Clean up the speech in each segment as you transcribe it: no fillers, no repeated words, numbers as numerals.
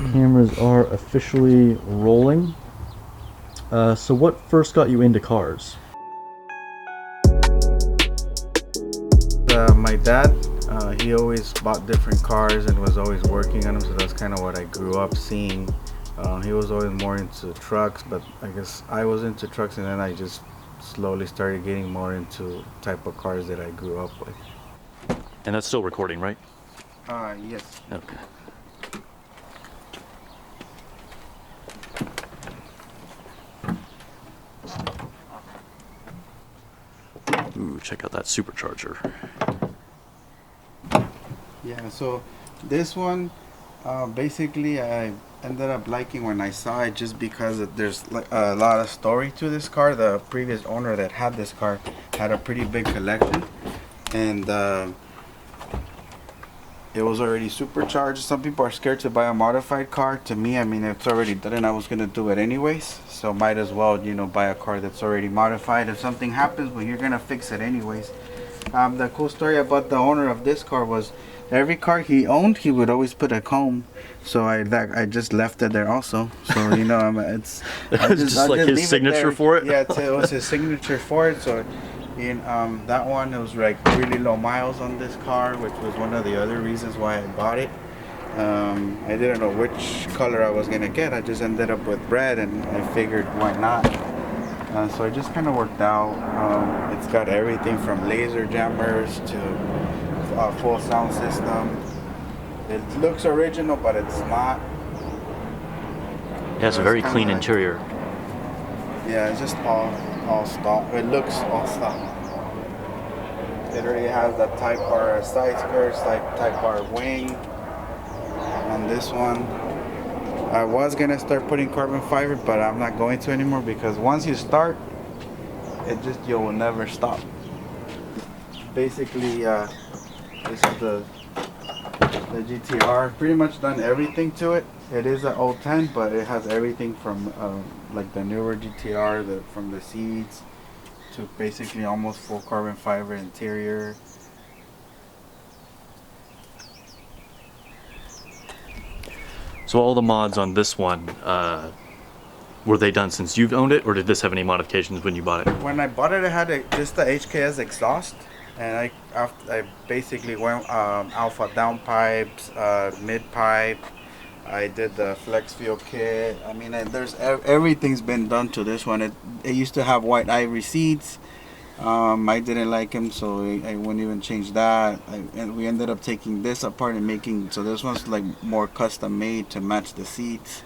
Cameras are officially rolling. So what first got you into cars? My dad, he always bought different cars and was always working on them, so that's kind of what I grew up seeing. He was always more into trucks, but I guess I was into trucks, and then I just slowly started getting more into type of cars that I grew up with. And that's still recording, right? Yes. Okay. Ooh, check out that supercharger. Yeah, so this one, basically I ended up liking when I saw it just because there's like a lot of story to this car. The previous owner that had this car had a pretty big collection, and it was already supercharged. Some people are scared to buy a modified car. To me, I mean, it's already done and I was gonna do it anyways, so might as well, you know, buy a car that's already modified. If something happens, well, you're gonna fix it anyways. The cool story about the owner of this car was every car he owned, he would always put a comb. So I just left it there also. So you know, it's Just like his signature for it? Yeah, it was his signature for it. So in that one, it was like really low miles on this car, which was one of the other reasons why I bought it. I didn't know which color I was gonna get. I just ended up with red, and I figured why not. So it just kind of worked out. It's got everything from laser jammers to full sound system. It looks original, but it's not. It has a very clean interior. Yeah, it's just all stock. It looks all stock. It already has the Type R side skirts, Type R wing on this one. I was gonna start putting carbon fiber, but I'm not going to anymore because once you start, you will never stop. Basically, this is the GTR. Pretty much done everything to it. It is an 010, but it has everything from like the newer GTR, from the seats to basically almost full carbon fiber interior. So all the mods on this one, were they done since you've owned it, or did this have any modifications when you bought it? When I bought it, it had just the HKS exhaust, and I basically went alpha downpipes, mid pipe. I did the flex fuel kit. I mean, everything's been done to this one. It used to have white ivory seats. I didn't like him, so I wouldn't even change that. And we ended up taking this apart and so this one's like more custom made to match the seats.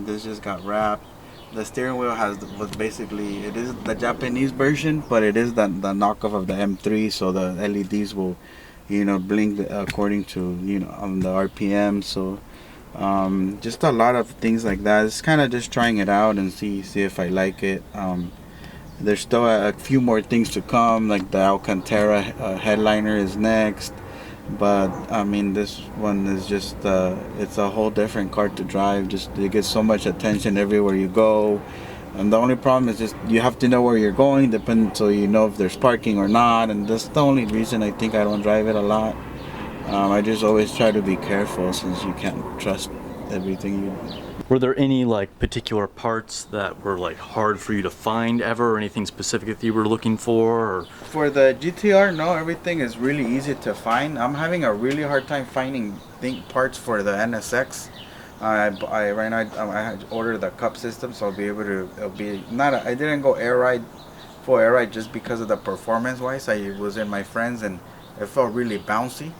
This just got wrapped. The steering wheel was basically, it is the Japanese version, but it is the knockoff of the M3, so the LEDs will, you know, blink according to, you know, on the RPM. So just a lot of things like that. It's kind of just trying it out and see if I like it. There's still a few more things to come, like the Alcantara headliner is next, but I mean, this one is just it's a whole different car to drive. Just you get so much attention everywhere you go, and the only problem is just you have to know where you're going, so you know if there's parking or not, and that's the only reason I think I don't drive it a lot. I just always try to be careful since you can't trust everything you do. Were there any like particular parts that were like hard for you to find ever, or anything specific that you were looking for? Or? For the GTR, no, everything is really easy to find. I'm having a really hard time finding parts for the NSX. Right now I had ordered the cup system, so I'll be able to. It'll be not. I didn't go full air ride just because of the performance wise. I was in my friends and it felt really bouncy.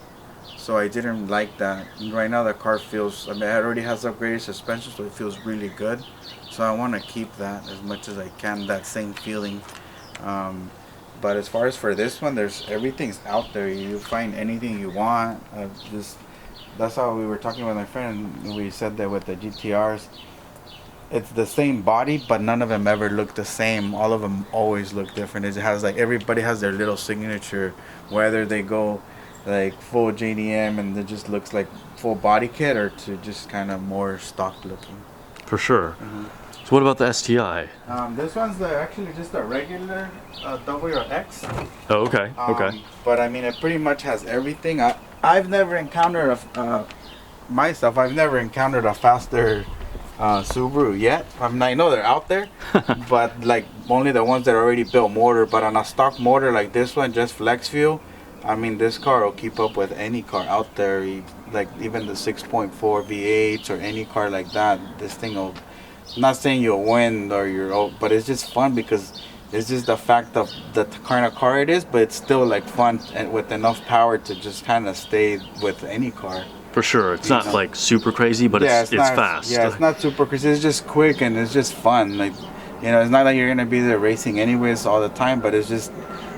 So I didn't like that. Right now the car feels, I mean, it already has upgraded suspension, so it feels really good. So I want to keep that as much as I can, that same feeling. But as far as for this one, everything's out there. You find anything you want. That's how we were talking with my friend. We said that with the GTRs, it's the same body, but none of them ever look the same. All of them always look different. It has like, everybody has their little signature, whether they go like full JDM and it just looks like full body kit, or to just kind of more stock looking. For sure. So what about the STI? This one's actually just a regular WRX. Oh, okay. Okay. But I mean, it pretty much has everything. I've never encountered myself, I've never encountered a faster Subaru yet. I know they're out there, but like only the ones that are already built motor. But on a stock motor like this one, just flex fuel, I mean, this car will keep up with any car out there. Like even the 6.4 V8s or any car like that. This thing will. I'm not saying you'll win or but it's just fun because it's just the fact of the kind of car it is. But it's still like fun and with enough power to just kind of stay with any car. For sure. It's not like super crazy, but it's not, fast. Yeah, it's not super crazy. It's just quick and it's just fun. Like, you know, it's not like you're gonna be there racing anyways all the time, but it's just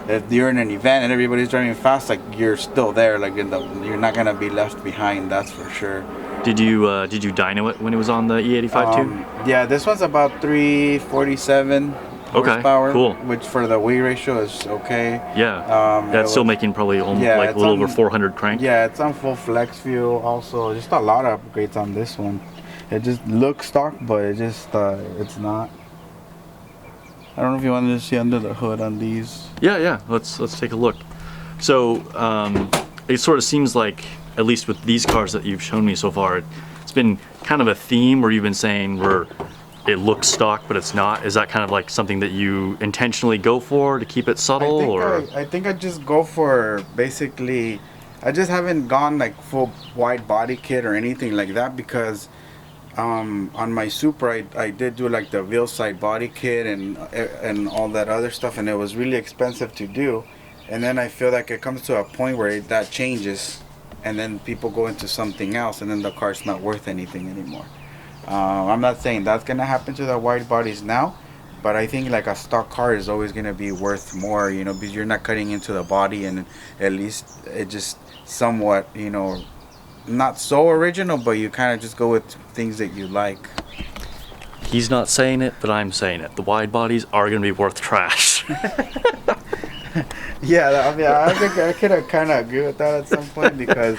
if you're in an event and everybody's driving fast, like you're still there. Like you're not gonna be left behind. That's for sure. Did you dyno it when it was on the E85 too? Yeah, this one's about 347 horsepower. Cool. Which for the weight ratio is okay. Yeah. That's still making probably like a little over 400 crank. Yeah, it's on full flex fuel. Also, just a lot of upgrades on this one. It just looks stock, but it just it's not. I don't know if you wanted to see under the hood on these. Yeah. Let's take a look. So it sort of seems like, at least with these cars that you've shown me so far, it's been kind of a theme where you've been saying where it looks stock but it's not. Is that kind of like something that you intentionally go for to keep it subtle? I think I just go for basically, I just haven't gone like full wide body kit or anything like that because on my Supra I did do like the wheel side body kit and all that other stuff, and it was really expensive to do. And then I feel like it comes to a point where that changes and then people go into something else and then the car's not worth anything anymore. I'm not saying that's gonna happen to the wide bodies now, but I think like a stock car is always gonna be worth more, you know, because you're not cutting into the body, and at least it just somewhat, you know, not so original, but you kind of just go with things that you like. He's not saying it, but I'm saying it. The wide bodies are gonna be worth trash. Yeah, I mean, I think I could have kind of agree with that at some point because,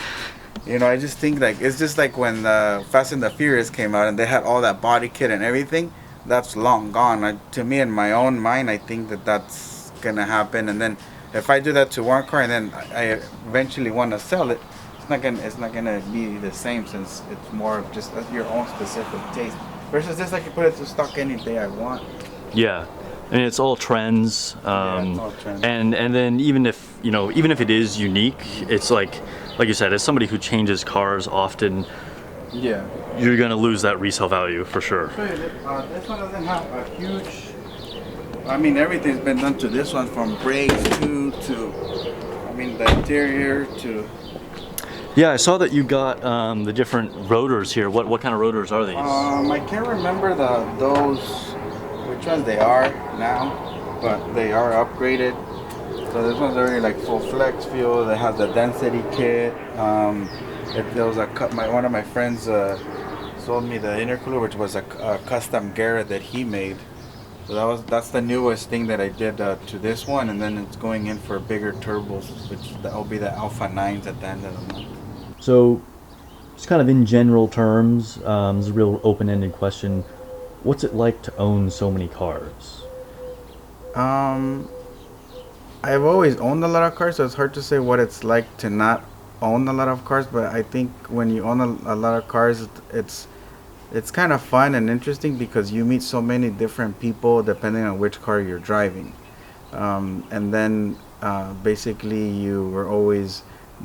you know, I just think like it's just like when Fast and the Furious came out and they had all that body kit and everything. That's long gone. To me, in my own mind, I think that that's gonna happen. And then if I do that to one car and then I eventually want to sell it, it's not gonna be the same since it's more of just your own specific taste. Versus this, I can put it to stock any day I want. Yeah. I mean, it's all trends, it's all trends. and then even if it is unique, it's like you said, as somebody who changes cars often, Yeah. you're gonna lose that resale value for sure. This one doesn't have a huge. I mean, everything's been done to this one, from brakes to I mean, the interior to. Yeah, I saw that you got the different rotors here. What kind of rotors are these? I can't remember which ones they are now, but they are upgraded. So this one's already like full flex fuel. That has the density kit. There was one of my friends sold me the intercooler, which was a custom Garrett that he made. So that's the newest thing that I did to this one, and then it's going in for bigger turbos, which that will be the Alpha 9s at the end of the month. So, just kind of in general terms, this is a real open-ended question. What's it like to own so many cars? I've always owned a lot of cars, so it's hard to say what it's like to not own a lot of cars. But I think when you own a lot of cars, it's kind of fun and interesting because you meet so many different people depending on which car you're driving. And then basically you were always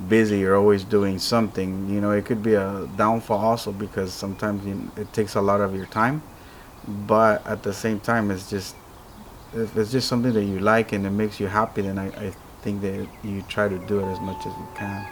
busy, you're always doing something. You know, it could be a downfall also because sometimes it takes a lot of your time. But at the same time, if it's just something that you like and it makes you happy, then I think that you try to do it as much as you can.